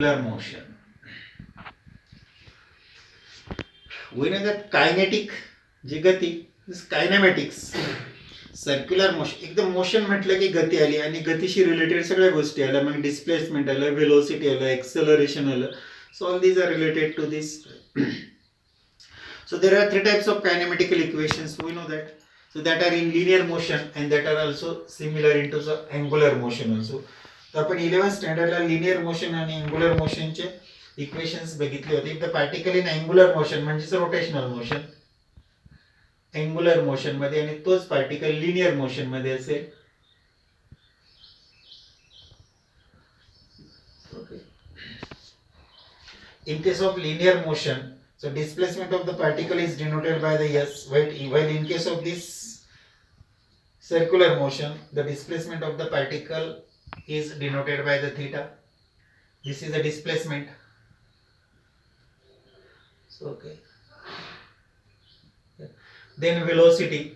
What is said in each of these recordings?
motion. We know that kinetic जी गती is kinematics. Circular motion एकदम motion म्हटलं की गती आली आणि गतीशी रिलेटेड सगळ्या गोष्टी आल्या मग डिस्प्लेसमेंट आलं व्हेलोसिटी आलं एक्सेलरेशन आलं so all these are related to this so there are three types of kinematical equations we know that so that are in linear motion and that are also similar into the angular motion also तर आपण 11th स्टँडर्डला linear motion आणि angular मोशनचे equations बघितले होते if the particle in angular motion म्हणजेच rotational motion angular motion मध्ये आणि तोच particle linear motion मध्ये असेल in case of linear motion so displacement of the particle is denoted by the s while in case of this circular motion the displacement of the particle is denoted by the theta this is the displacement so okay then velocity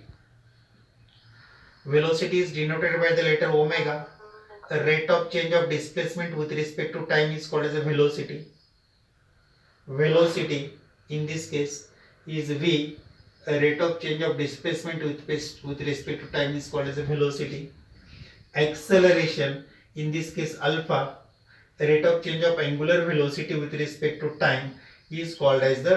is denoted by the letter omega the rate of change of displacement with respect to time is called as a velocity in this case is v a rate of change of displacement with respect to time is called as a velocity acceleration in this case alpha the rate of change of angular velocity with respect to time is called as the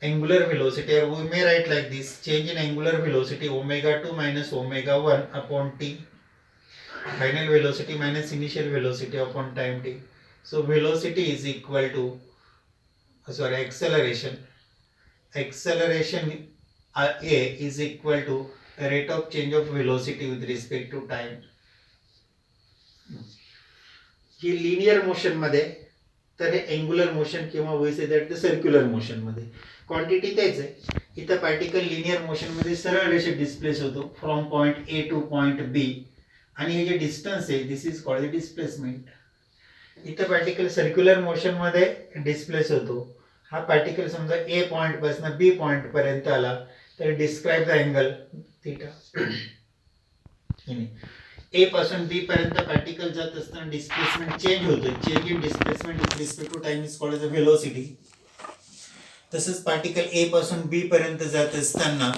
angular velocity or we may write like this change in angular velocity omega 2 minus omega 1 upon t final velocity minus initial velocity upon time t so velocity is equal to acceleration a is equal to a rate of change of velocity with respect to time ही linear motion मध्ये तर हे angular motion किंवा we say that the circular motion मध्ये quantity तेच आहे इथं particle linear motion मध्ये सरळ रेषेत डिस्प्लेस होतो from point A to point B आणि हे जे डिस्टन्स आहे this is called the displacement इथं पार्टिकल सर्क्युलर मोशन मध्ये डिस्प्लेस होतो हा पार्टिकल समजा ए पॉइंट पासून बी पॉइंट पर्यंत आला तर describe the angle theta A पासून बी पर्यंत पार्टिकल जात असताना डिस्प्लेसमेंट चेंज होतो change in displacement with respect to time is called as a velocity तसंच पार्टिकल ए पासून बी पर्यंत जात असताना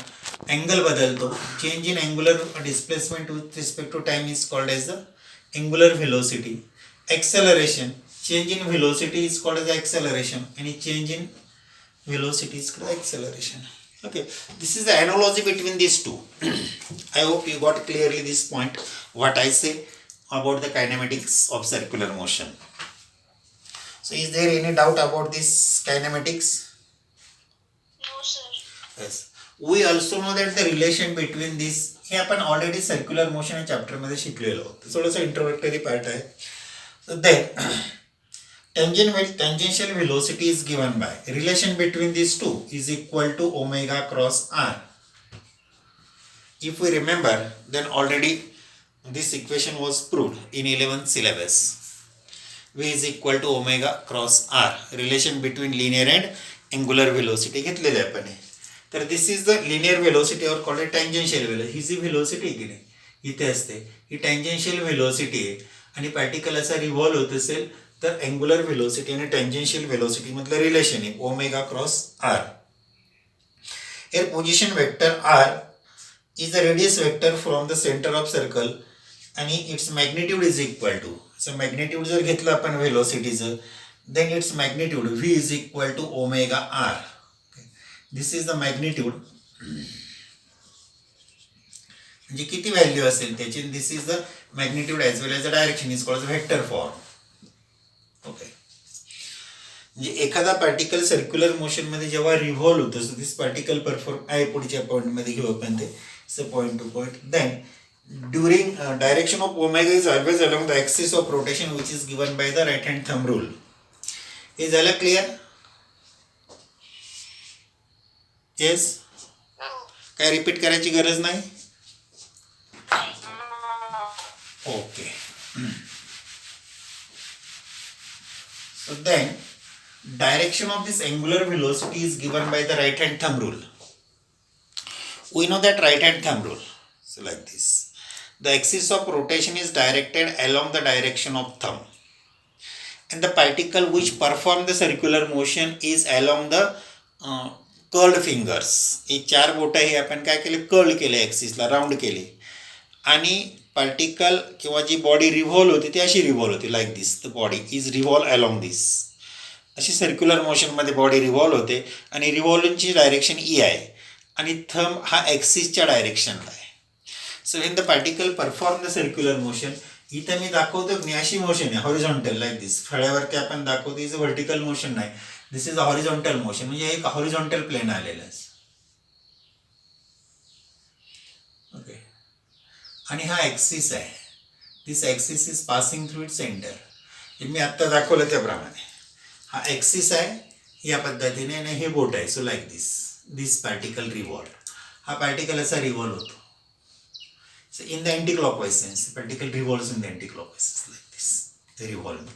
अँगल बदलतो change in angular displacement with respect to time is called as the angular velocity acceleration change in velocity is called as acceleration and change in velocity is called acceleration okay this is the analogy between these two I hope you got clearly this point what I say about the kinematics of circular motion so is there any doubt about this kinematics No sir. yes we also know that the relation between this हे आपण already circular motion या chapter मध्ये शिकलेलो आहोत थोडासा introductory part आहे so then tangential velocity is given by relation between these two is equal to omega cross r if we remember then already this equation was proved in 11th syllabus v is equal to omega cross r relation between linear and angular velocity घेतलेले आपण तर दिस is the linear velocity और called tangential velocity ही जी velocity आहे की नाही इथे असते ही tangential velocity आहे आणि पार्टिकल असा रिव्हॉल्व होत असेल तर अँग्युलर व्हेलोसिटी आणि टँजेन्शियल व्हेलोसिटी मधलं रिलेशन आहे omega cross R here position vector r is the radius vector from the center of circle आणि its magnitude is equal to so magnitude जर घेतलं आपण व्हेलोसिटीचं then its magnitude v is equal to omega r this is the magnitude म्हणजे किती value असेल त्याची this is the magnitude as well as the direction is called vector form okay म्हणजे एखादा particle circular motion मध्ये जेव्हा revolve होतो so this particle perform आहे पुढच्या पॉईंट मध्ये घेऊ आपण ते so point to point then during direction of omega is always along the axis of rotation which is given by the right hand thumb rule हे झालं clear yes काय repeat करायची गरज नाही okay so then direction of this angular velocity is given by the right hand thumb rule we know that right hand thumb rule so like this the axis of rotation is directed along the direction of thumb and the particle which perform the circular motion is along the curled fingers. हे 4 बोटं हे आपण काय केले, curl केले, ॲक्सिसला round केले, आणि particle किंवा जी बॉडी रिव्हॉल्व होती ती अशी रिव्हॉल्व होती, like this. The body is revolve along this. अशी सर्क्युलर मोशनमध्ये बॉडी रिव्हॉल्व होते, आणि रिव्हॉल्विंगची डायरेक्शन ई आहे, आणि थंब हा ॲक्सिसच्या डायरेक्शनला आहे. So when the particle perform the circular motion, इथं मी दाखवतो की अशी मोशन आहे, हॉरिझॉन्टल, लाईक दिस. फळ्यावरती आपण दाखवतो, इज अ व्हर्टिकल मोशन नाही, दिस इज अ हॉरिझॉन्टल मोशन, म्हणजे एक हॉरिझॉन्टल प्लेन आलेलं आहे. ओके, आणि हा ॲक्सिस आहे. This axis is passing through it centre. मी आत्ता दाखवलं त्याप्रमाणे हा ॲक्सिस आहे या पद्धतीने, आणि हे बोट आहे. सो लाईक दिस, दिस पार्टिकल रिव्हॉल्व. हा पार्टिकल असा रिव्हॉल्व होतो. So in the anti-clockwise sense, the particle revolves in the anti-clockwise sense, like this. The revolving.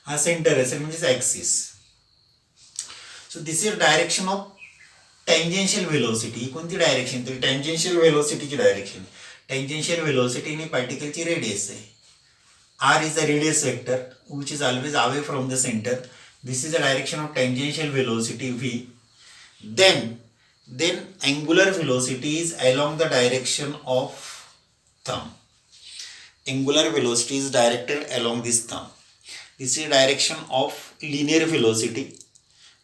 हा सेंटर असेल म्हणजेच axis. So this is direction of tangential velocity. ही कोणती direction, तर tangential व्हेलोसिटीची डायरेक्शन. टँजेन्शियल व्हेलोसिटी आणि पार्टिकलची रेडियस आहे. R is the radius vector which is always away from the centre. This is the direction of tangential velocity V. then angular velocity is along the direction of thumb. Angular velocity is directed along this thumb. This is direction of linear velocity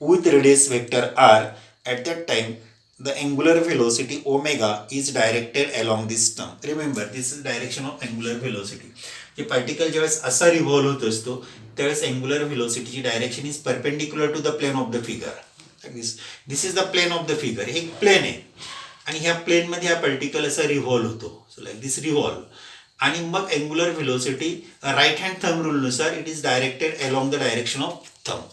with radius vector r. At that time the angular velocity omega is directed along this thumb. Remember, this is direction of angular velocity. जे particle ज्यावेळेस असा revolve होत असतो त्यावेळेस angular व्हेलोसिटीची direction is perpendicular to the plane of the figure. This is the plane of the figure. हे एक plain आहे, आणि ह्या प्लेनमध्ये हा पार्टिकल असा रिव्हॉल्व होतो. सो लाईक दिस रिव्हॉल्व, आणि मग angular velocity right hand thumb रूलनुसार it is directed along the direction of thumb.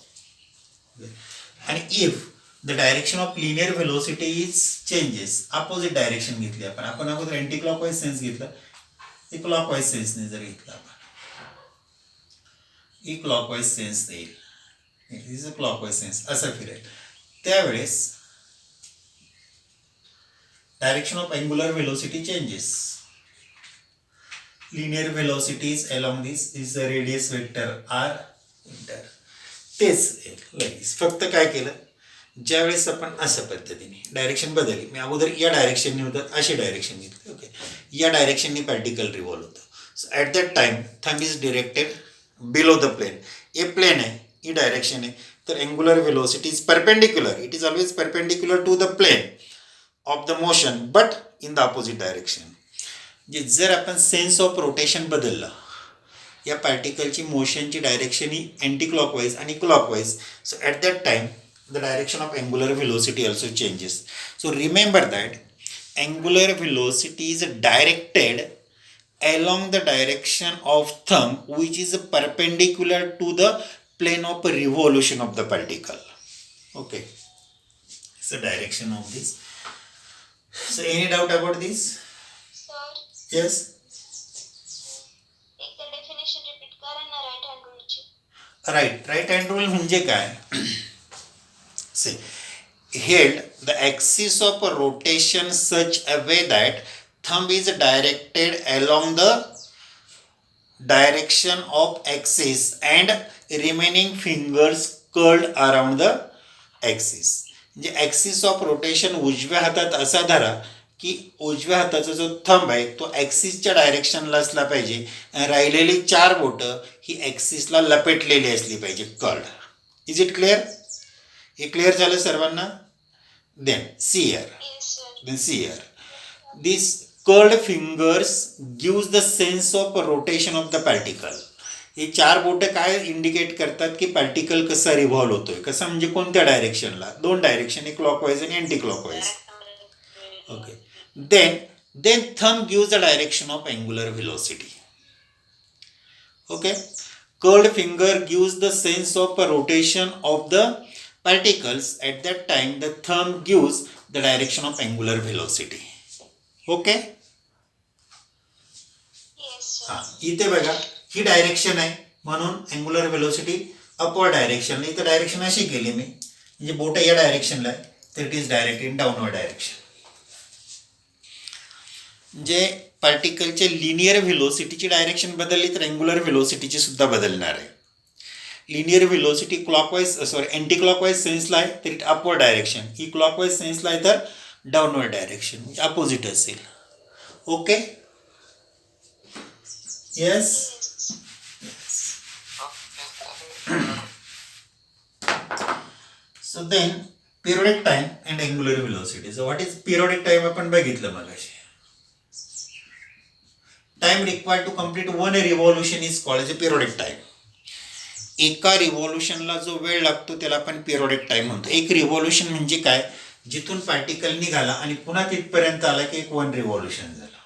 आणि if the direction of linear velocity is changes, opposite direction घेतली आपण अगोदर अँटी क्लॉकवाईज सेन्स घेतला, हे क्लॉकवाईज सेन्सने जर घेतला आपण, ही क्लॉकवाईज सेन्स देईल, this is a clockwise sense, असं फिरेल. त्यावेळेस direction of angular velocity changes. Linear velocity is along this is the radius vector R इंटर. तेच फक्त काय केलं, ज्यावेळेस आपण अशा पद्धतीने डायरेक्शन बदलली, मी अगोदर या डायरेक्शनने होतं, अशी डायरेक्शन घेतली. ओके, या डायरेक्शनने पार्टिकल रिव्हॉल्व होतं. So at that time thumb is directed below the plane. हे प्लेन आहे, ही डायरेक्शन आहे, तर angular velocity is perpendicular. It is always perpendicular to the plane of the motion but in the opposite direction. जे जर आपण sense of rotation बदललं, या पार्टिकलची मोशनची डायरेक्शन ही अँटी क्लॉकवाईज आणि clockwise. So at that time the direction of angular velocity also changes. So remember that angular velocity is directed along the direction of thumb which is perpendicular to the plane of revolution of the particle. Okay, it's the direction of this. So any doubt about this? Sir, Yes. एकदा definition repeat करा ना right hand रूलची. Right hand rule म्हणजे काय? Say held the axis of rotation such a way that thumb is directed along the direction of axis and remaining fingers curled around the axis. म्हणजे axis of rotation उजव्या हातात असा धरा की उजव्या हाताचा जो थंब आहे तो ॲक्सिसच्या डायरेक्शनला असला पाहिजे, राहिलेली 4 बोटं ही ॲक्सिसला लपेटलेली असली पाहिजे, कर्ल्ड. Is it clear? हे क्लिअर झालं सर्वांना? Then see here. Yes, sir. Then see here. These curled fingers gives the sense of rotation of the particle. हे 4 बोटं काय इंडिकेट करतात की पार्टिकल कसा रिव्हॉल्व होतोय. कसा म्हणजे कोणत्या डायरेक्शनला? 2 डायरेक्शन, एक क्लॉकवाईज आणि anti clockwise. Okay, then thumb gives the direction of angular velocity. Okay, curled finger gives the sense of rotation of the particles. At that time the thumb gives the direction of angular velocity. Okay. Yes, sir. हां, इथे बघा ही direction आहे म्हणून angular velocity upward direction. इथं direction अशी केली मी, म्हणजे बोट या डायरेक्शनला आहे तर it is direct in downward direction. म्हणजे पार्टिकलचे लिनियर व्हेलोसिटीची डायरेक्शन बदलली तर अँग्युलर व्हेलोसिटीची सुद्धा बदलणार आहे. लिनियर व्हेलॉसिटी अँटी क्लॉकवाईज सेन्सला आहे तर इट अपवर्ड डायरेक्शन, ही क्लॉकवाईज सेन्सला आहे तर डाऊनवर्ड डायरेक्शन म्हणजे अपोजिट असेल. Okay. Yes. So then periodic time and angular velocity. So what is periodic time आपण बघितलं मगाशी. Time required to complete one revolution is called as a periodic time. एका रिव्हॉल्युशनला जो वेळ लागतो त्याला आपण पिरियडिक टाइम म्हणतो. एक रिव्हॉल्युशन म्हणजे काय, जिथून पार्टिकल निघाला आणि पुन्हा तिथपर्यंत आला की एक वन रिव्हॉल्युशन झालं.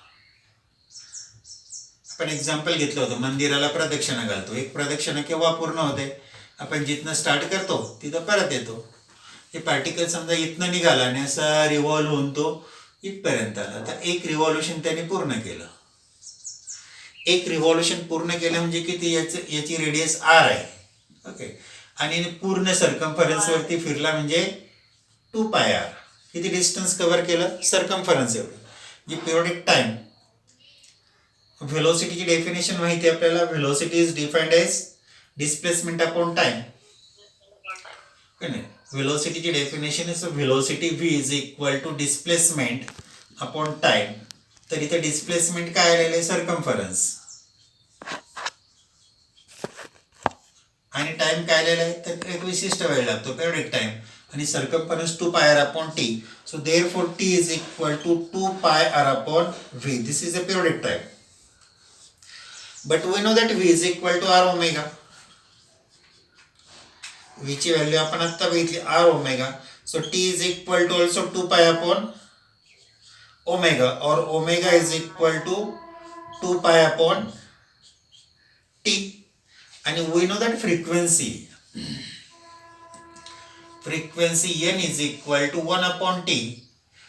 आपण एक्झाम्पल घेतलं होतं, मंदिराला प्रदक्षिणा घालतो, एक प्रदक्षिणा केव्हा पूर्ण होते, आपण जिथनं स्टार्ट करतो तिथं परत येतो. हे पार्टिकल समजा इथनं निघाला आणि असा रिव्हॉल्व होऊन तो इथपर्यंत आला तर एक रिव्हॉल्युशन त्याने पूर्ण केलं. एक रिव्हॉल्युशन पूर्ण केलं म्हणजे किती, याची रेडियस आर आहे. ओके. आणि पूर्ण सर्कम्फरन्स वरती फिरला म्हणजे 2πr. किती डिस्टन्स कव्हर केलं, सर्कम्फरन्स एवढं. म्हणजे पिरियडिक टाइम. व्हेलॉसिटीची डेफिनेशन माहिती आहे आपल्याला. Velocity is defined as displacement upon time. व्हेलॉसिटीची definition is velocity v is equal to displacement upon time. तर इथे डिस्प्लेसमेंट काय आलेलं आहे, सर्कम्फरन्स, आणि टाइम काय आलेला आहे तर एक विशिष्ट वेळ लागतो पिरियडिक टाइम, आणि circumference 2πr upon t. So therefore t is equal to 2πr upon v. This is a periodic time. But we know that v is equal to r omega. v ची value आपण आता बघितली r omega. So t is equal to also 2π upon omega, और omega is equal to 2π upon t. आणि we know that frequency n is equal to 1 upon t.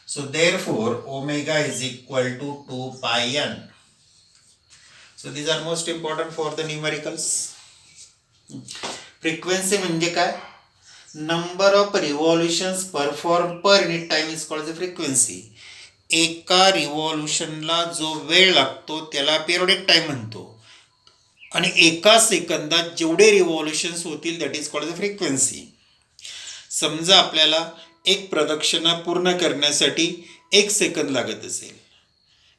So therefore omega is equal to 2πn. So these are most important for the numericals. Frequency म्हणजे काय, number of revolutions performed per unit time is called the frequency. एका रिव्हॉल्युशनला जो वेळ लागतो त्याला periodic time म्हणतो, आणि एका सेकंदात जेवढे रिव्हॉल्युशन्स होतील that is called the frequency. समजा आपल्याला एक प्रदक्षिणा पूर्ण करण्यासाठी 1 सेकंद लागत असेल,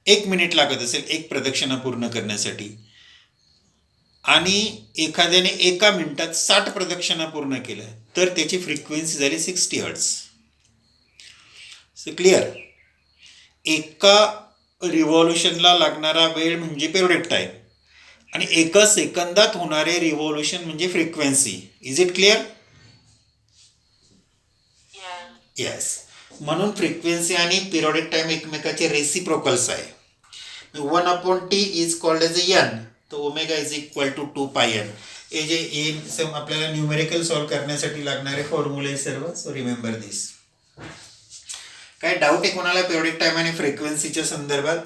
1 मिनिट लागत असेल एक प्रदक्षिणा पूर्ण करण्यासाठी, आणि एखाद्याने एका मिनिटात 60 प्रदक्षिणा पूर्ण केल्या तर त्याची फ्रिक्वेन्सी झाली 60 हर्ट्झ. So clear. एका रिव्हॉल्युशनला लागणारा वेळ म्हणजे पिरियडिक टाइम, आणि एका सेकंदात होणारे रिव्हॉल्युशन म्हणजे frequency. Is it clear? Yes. म्हणून फ्रिक्वेन्सी आणि पिरियडिक टाइम एकमेकाचे रेसिप्रोकल्स आहे. 1 upon T is called as N, तर omega is equal to 2πn. हे जे एन आपल्याला न्यूमेरिकल सॉल्व्ह करण्यासाठी लागणारे फॉर्म्युले सर्व. सो रिमेंबर दिस. काय डाऊट आहे कोणाला पिरियडिक टाइम आणि फ्रिक्वेन्सीच्या संदर्भात?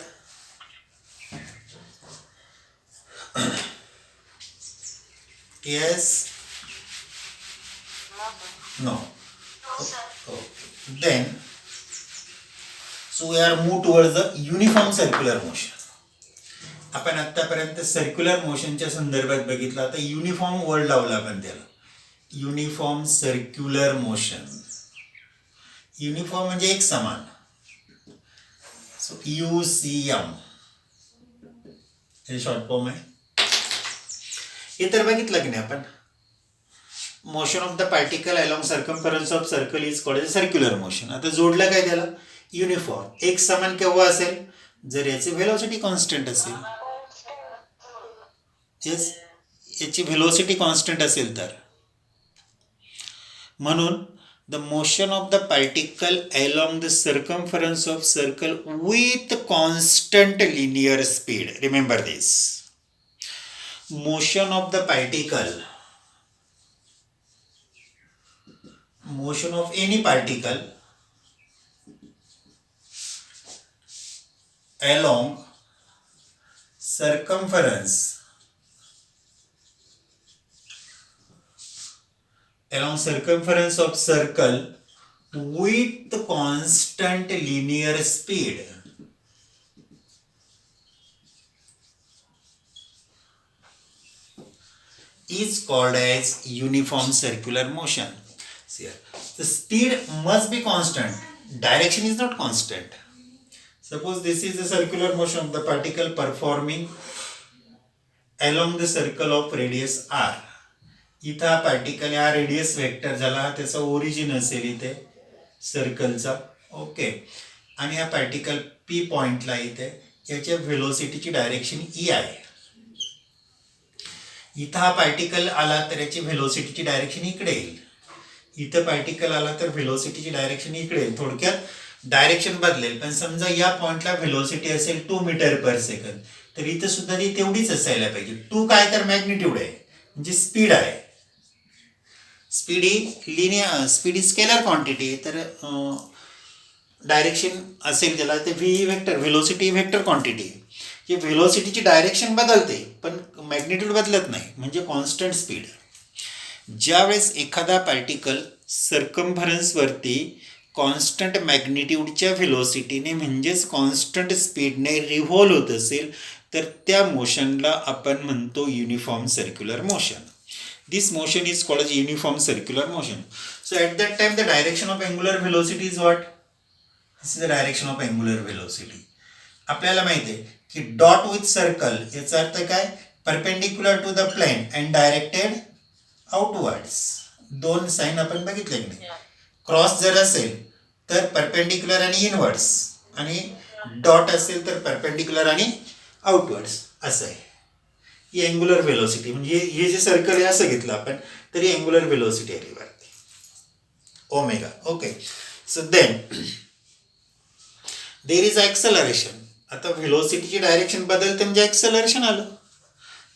Yes? No. No, sir. Okay. Then, so we are moved towards the uniform circular motion. आपण आतापर्यंत सर्क्युलर मोशनच्या संदर्भात बघितलं, आता युनिफॉर्म वर्ड लावला आपण त्याला. Uniform circular motion. युनिफॉर्म म्हणजे एक समान. सो UCM हे शॉर्ट फॉर्म आहे. हे तर बघितलं की नाही आपण. Motion of the particle along circumference of circle is called as circular motion. आता जोडलं काय त्याला, युनिफॉर्म. एक समान केव्हा असेल, जर याची व्हेलॉसिटी कॉन्स्टंट असेल. येस, याची व्हेलॉसिटी कॉन्स्टंट असेल तर. म्हणून the motion of the particle along the circumference of circle with constant linear speed. Remember this. motion of the particle, motion of any particle along circumference of circle with constant linear speed. is called as uniform circular motion. See here, the speed must be constant, direction is not constant. Suppose this is the circular motion of the particle performing along the circle of radius r. इथं हा particle हा radius vector झाला, हा त्याचा origin असेल इथे सर्कलचा. Okay, आणि हा पार्टिकल पी पॉइंटला इथे याच्या व्हेलोसिटीची डायरेक्शन ई आहे. इथं हा पार्टिकल आला तर याची व्हेलोसिटीची डायरेक्शन इकडे येईल. इथं पार्टिकल आला तर व्हेलोसिटीची डायरेक्शन इकडे येईल. थोडक्यात डायरेक्शन बदलेल, पण समजा या पॉइंटला व्हेलोसिटी असेल 2 मीटर पर सेकंद, तर इथं सुद्धा ती तेवढीच असायला पाहिजे. 2 काय तर मॅग्निट्यूड आहे, म्हणजे स्पीड आहे. स्पीड ही स्केलर क्वांटिटी आहे, तर डायरेक्शन असेल त्याला ते V vector, velocity vector quantity आहे. की व्हेलोसिटीची डायरेक्शन बदलते पण मॅग्निट्यूड बदलत नाही, म्हणजे कॉन्स्टंट स्पीड. ज्यावेळेस एखादा पार्टिकल सर्कम्फरन्सवरती कॉन्स्टंट मॅग्निट्यूडच्या व्हेलोसिटीने म्हणजेच कॉन्स्टंट स्पीडने रिव्हॉल्व होत असेल तर त्या मोशनला आपण म्हणतो uniform circular motion. This motion is called as uniform circular motion. So at that time the direction of angular velocity is what? This is the direction of angular velocity. आपल्याला माहिती आहे की डॉट विथ सर्कल याचा अर्थ काय? Perpendicular to the plane and directed outwards. दोन sign आपण बघितले की नाही. क्रॉस जर असेल तर परपेंडिक्युलर आणि इनवर्ड्स, आणि डॉट असेल तर परपेंडिक्युलर आणि आउटवर्ड्स असं आहे. ही अँग्युलर व्हेलोसिटी, म्हणजे हे जे सर्कल आहे असं घेतलं आपण तरी अँग्युलर व्हेलोसिटी आली वरती omega. Okay, so then there is acceleration. आता व्हेलोसिटीची डायरेक्शन बदलते म्हणजे ॲक्सेलरेशन आलं,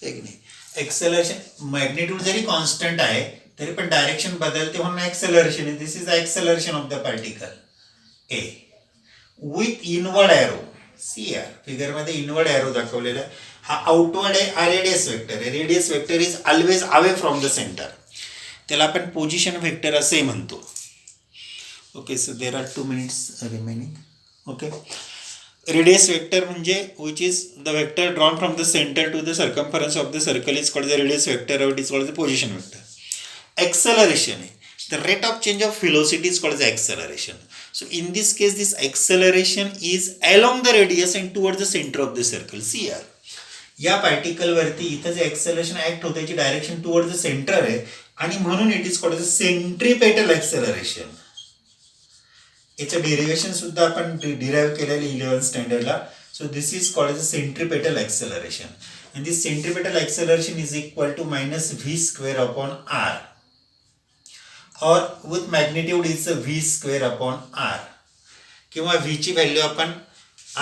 एक नाही. ॲक्सेलरेशन मॅग्निट्यूड जरी कॉन्स्टंट आहे तरी पण डायरेक्शन बदलते म्हणून ॲक्सेलरेशन आहे. This is acceleration of the particle A with inward arrow. See आर फिगरमध्ये इनवर्ड ॲरो दाखवलेला आहे. हा आउटवर्ड आहे, हा रेडियस वेक्टर आहे. Radius vector is always away from the centre, त्याला आपण पोझिशन वेक्टर असे म्हणतो. Okay, so there are 2 minutes remaining. Okay, radius vector म्हणजे which is the vector drawn from the centre to the circumference of the circle is called the radius vector, it is called the position vector. Acceleration आहे, the rate of change of velocity is called as acceleration. So in this case this acceleration is along the radius and towards the center of the circle. See here, या particle वरती इथं जे acceleration act होतं त्याची direction toward the centre आहे आणि म्हणून it is called centripetal acceleration. याचं डेरिवेशन सुद्धा आपण डिराईव्ह केलेलं 11th स्टँडर्डला. So this is called as centripetal acceleration, and this centripetal acceleration is equal to minus v square upon r, or with magnitude is v square upon r. किंवा v ची value आपण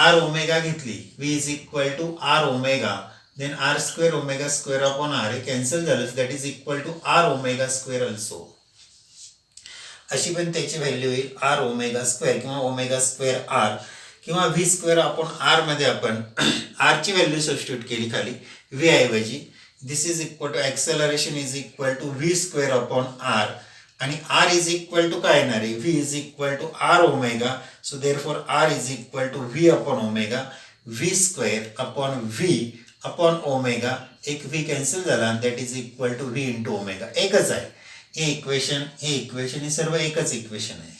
r omega घेतली, v is equal to r omega, then r square omega square upon r हे cancel झालं, that is equal to r omega square also. अशी पण त्याची value येईल r ओमेगा स्क्वेअर किंवा ओमेगा स्क्वेअर r, किंवा v square upon r मध्ये आपण r ची व्हॅल्यू सबस्टिट्यूट केली खाली v ऐवजी. This is equal to acceleration is equal to v square upon r, आणि r इज इक्वल टू काय येणार आहे, v is equal to r omega. So therefore r is equal to v upon omega, v square upon v upon omega. एक v cancel झाला, that is equal to v into omega. एकच आहे हे equation, हे सर्व एकच equation आहे.